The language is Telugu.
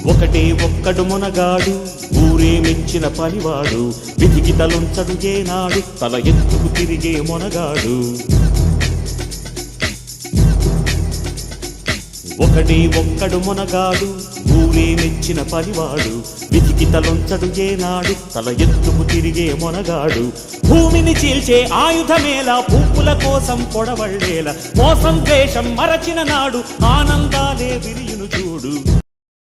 ఒకటే ఒక్కడు మునగాడు ఊరే మెచ్చిన పనివాడు విధికి తలొంచడు ఏనాడు తల ఎత్తుకు తిరిగే మునగాడు ఒకటే ఒక్కడు మునగాడు ఊరే మెచ్చిన పనివాడు విధికి తలొంచడు ఏనాడు తల ఎత్తుకు తిరిగే మునగాడు భూమిని చీల్చే ఆయుధమేలా పువ్వుల కోసం పొడవళ్ళేలా మోసం ద్వేషం మరచిన నాడు ఆనందాలే విరియును చూడు